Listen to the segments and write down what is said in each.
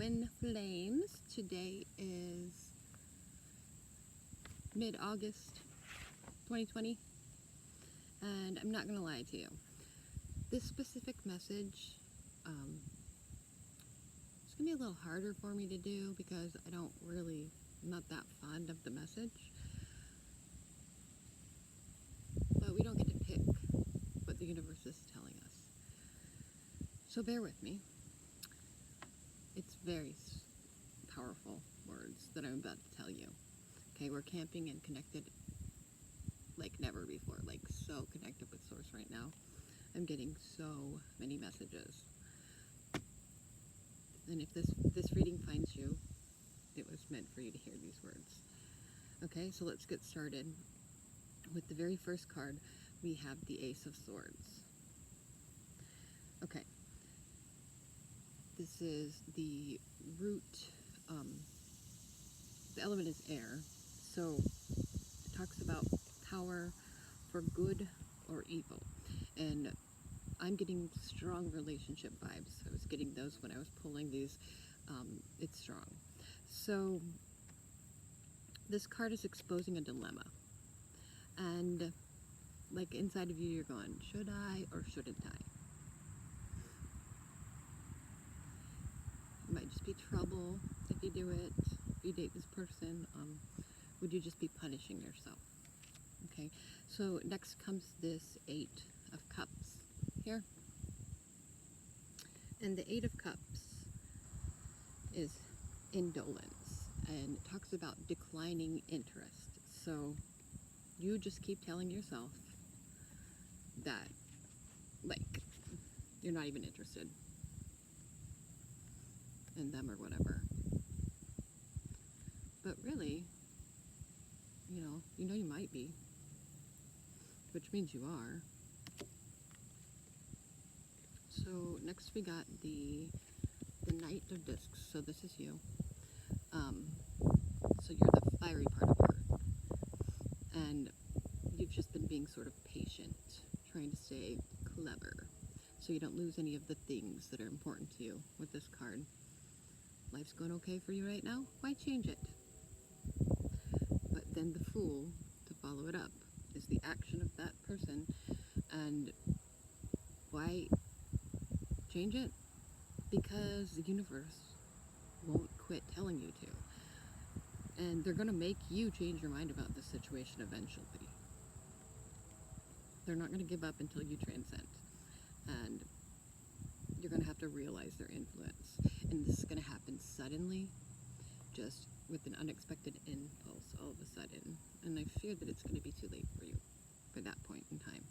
Twin Flames. Today is mid-August 2020, and I'm not gonna lie to you. This specific message, it's gonna be a little harder for me to do because I'm not that fond of the message. But we don't get to pick what the universe is telling us. So bear with me. It's very powerful words that I'm about to tell you. Okay, we're camping and connected like never before, like so connected with Source right now. I'm getting so many messages. And if this reading finds you, it was meant for you to hear these words. Okay, so let's get started. With the very first card, we have the Ace of Swords. Okay. This is the root, the element is air, so it talks about power for good or evil, and I'm getting strong relationship vibes. I was getting those when I was pulling these. It's strong. So this card is exposing a dilemma, and like inside of you, you're going, should I or shouldn't I? It might just be trouble if you do it. If you date this person, would you just be punishing yourself? Okay, so next comes this Eight of Cups here. And the Eight of Cups is indolence, and it talks about declining interest. So you just keep telling yourself that, like, you're not even interested in them or whatever. But really, you know you might be, which means you are. So next we got the Knight of Discs. So this is you. So you're the fiery part of her, and you've just been being sort of patient, trying to stay clever, so you don't lose any of the things that are important to you with this card. Life's going okay for you right now? Why change it? But then the Fool, to follow it up, is the action of that person. And why change it? Because the universe won't quit telling you to. And they're going to make you change your mind about this situation eventually. They're not going to give up until you transcend. And you're going to have to realize their influence. And this is going to happen suddenly, just with an unexpected impulse all of a sudden. And I fear that it's going to be too late for you by that point in time.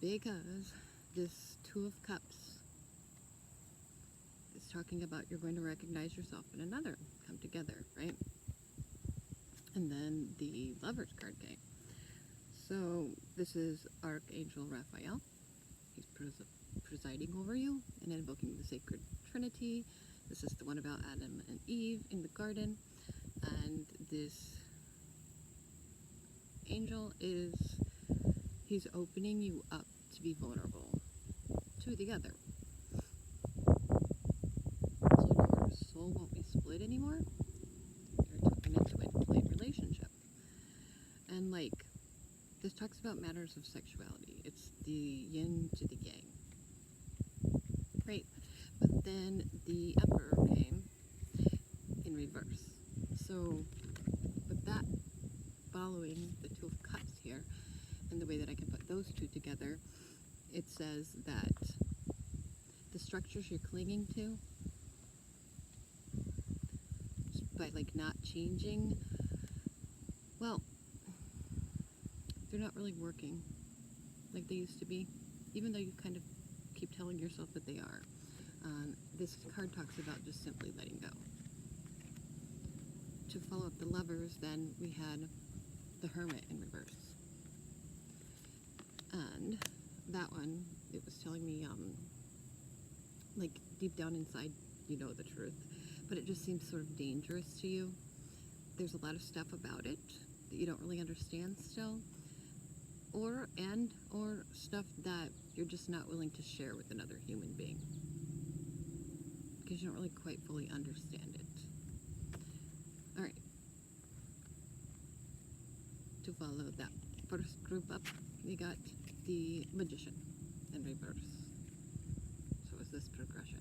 Because this Two of Cups is talking about you're going to recognize yourself in another, come together, right? And then the Lovers card came. So this is Archangel Raphael. He's presiding over you and invoking the Sacred Trinity. This is the one about Adam and Eve in the garden. And this angel he's opening you up to be vulnerable to the other. So your soul won't be split anymore. You're in a twin flame relationship. And like, this talks about matters of sexuality. It's the yin to the yang. Great. But then the Emperor came in reverse. So with that, following the Two of Cups here, and the way that I can put those two together, it says that the structures you're clinging to, by like not changing, well, they're not really working like they used to be, even though you kind of keep telling yourself that they are. This card talks about just simply letting go. To follow up the Lovers, then we had the Hermit in reverse. And that one, it was telling me, like deep down inside, you know the truth, but it just seems sort of dangerous to you. There's a lot of stuff about it that you don't really understand still, or stuff that you're just not willing to share with another human being. because you don't really quite fully understand it. Alright. To follow that first group up, we got the Magician in reverse. So it's this progression.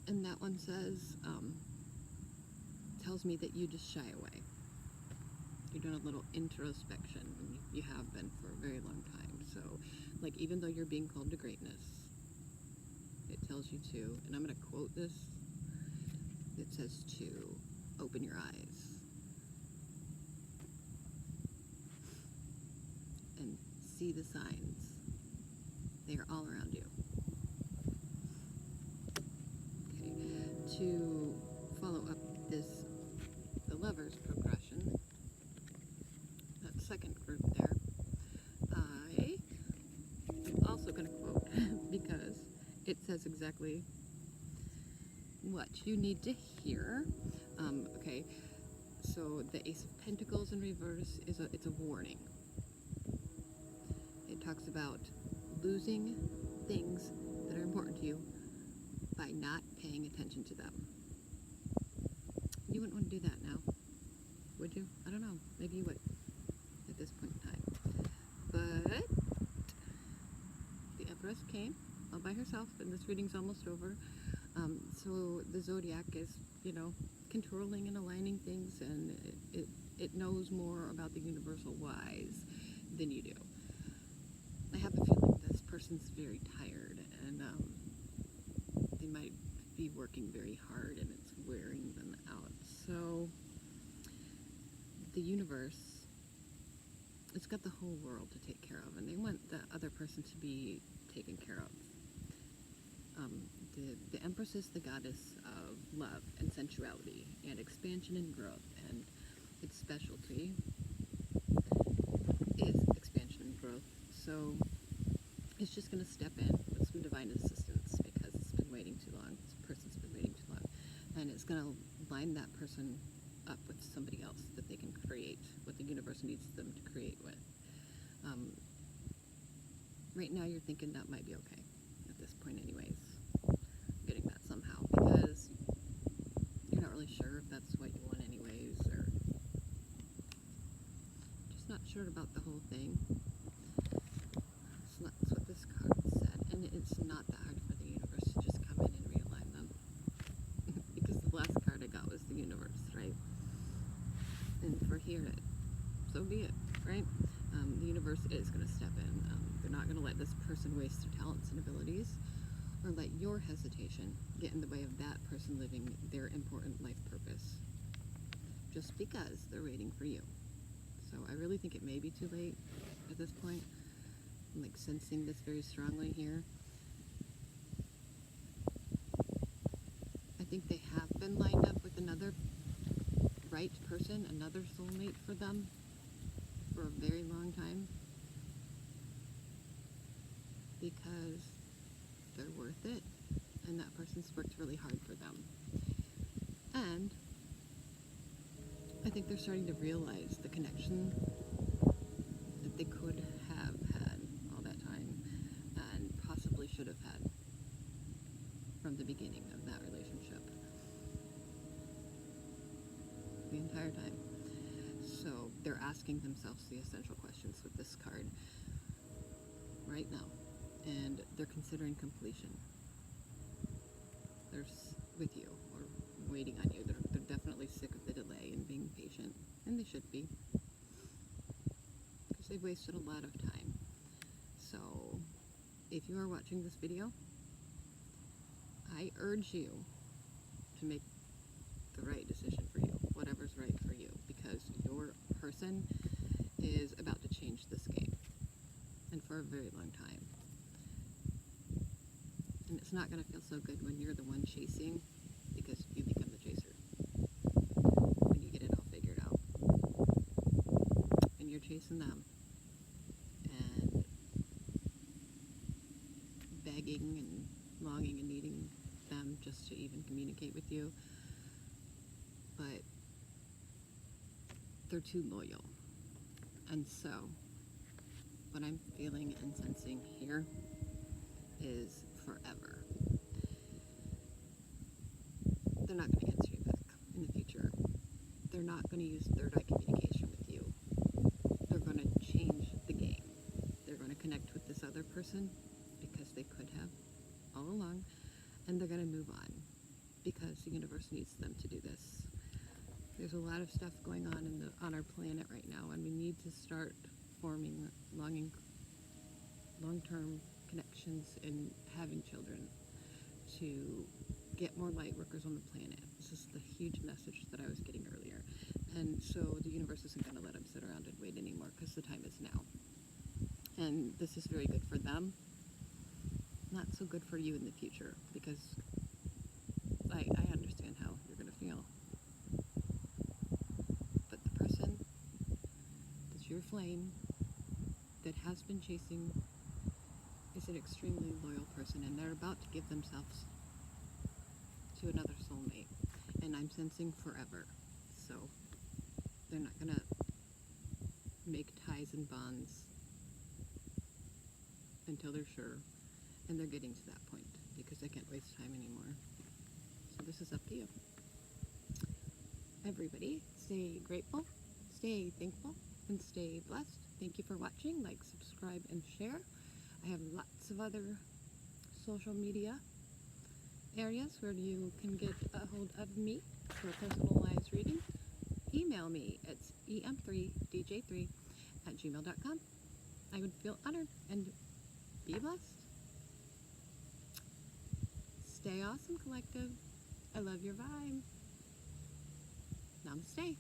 And that one says, tells me that you just shy away. You're doing a little introspection, and you have been for a very long time. So, like, even though you're being called to greatness, it tells you to, and I'm going to quote this, it says to open your eyes and see the signs. They are all around you. Okay, to follow up the Lover's progression, that second group there, I am also going to quote because it says exactly what you need to hear. Okay, so the Ace of Pentacles in reverse it's a warning. It talks about losing things that are important to you by not paying attention to them. You wouldn't want to do that now, would you? I don't know. Maybe you would at this point in time. But the Empress came all by herself, and this reading's almost over. So the Zodiac is, controlling and aligning things, and it knows more about the universal whys than you do. I have a feeling this person's very tired, and they might be working very hard, and it's wearing them out. So the universe, it's got the whole world to take care of, and they want the other person to be taken care of. The Empress is the goddess of love and sensuality and expansion and growth, and its specialty is expansion and growth. So it's just going to step in with some divine assistance because it's been waiting too long. This person's been waiting too long, and it's going to line that person up with somebody else that they can create what the universe needs them to create with. Right now you're thinking that might be okay at this point anyways. I'm getting that somehow because you're not really sure if that's what you want anyways, or just not sure about the whole thing. So that's what this card said, and it's not that hard for the universe to just come in and realign them because the last card I got was the universe, right? And for here, so be it, right? The universe is going to step in. They're not going to let this person waste their talents and abilities, or let your hesitation get in the way of that person living their important life purpose, just because they're waiting for you. So I really think it may be too late at this point. I'm like sensing this very strongly here. I think they have been lined up with another right person, another soulmate for them for a very long time, because they're worth it and that person's worked really hard for them. And I think they're starting to realize the connection that they could have had all that time and possibly should have had from the beginning of that relationship, the entire time. So they're asking themselves the essential questions with this card right now, and they're considering completion. They're with you or waiting on you. They're definitely sick of the delay and being patient, and they should be, because they've wasted a lot of time. So if you are watching this video, I urge you to make the right decision for you, whatever's right for you, because your person is about to change this game, and for a very long time. And it's not going to feel so good when you're the one chasing, because you become the chaser when you get it all figured out, and you're chasing them and begging and longing and needing them just to even communicate with you, but they're too loyal. And so what I'm feeling and sensing here is forever. they're not going to answer you back in the future. They're not going to use third eye communication with you. They're going to change the game. They're going to connect with this other person because they could have all along, and they're going to move on because the universe needs them to do this. There's a lot of stuff going on on our planet right now, and we need to start forming long-term connections and having children to get more light workers on the planet. This is the huge message that I was getting earlier. And so the universe isn't going to let them sit around and wait anymore because the time is now. And this is very good for them. Not so good for you in the future, because I understand how you're going to feel. But the person that's your flame, that has been chasing, is an extremely loyal person, and they're about to give themselves to another soulmate. And I'm sensing forever. So they're not going to make ties and bonds until they're sure. And they're getting to that point because they can't waste time anymore. So this is up to you. Everybody, stay grateful, stay thankful, and stay blessed. Thank you for watching. Like, subscribe, and share. I have lots of other social media areas where you can get a hold of me for a personalized reading. Email me at em3dj3@gmail.com. I would feel honored, and be blessed. Stay awesome, collective. I love your vibe. Namaste.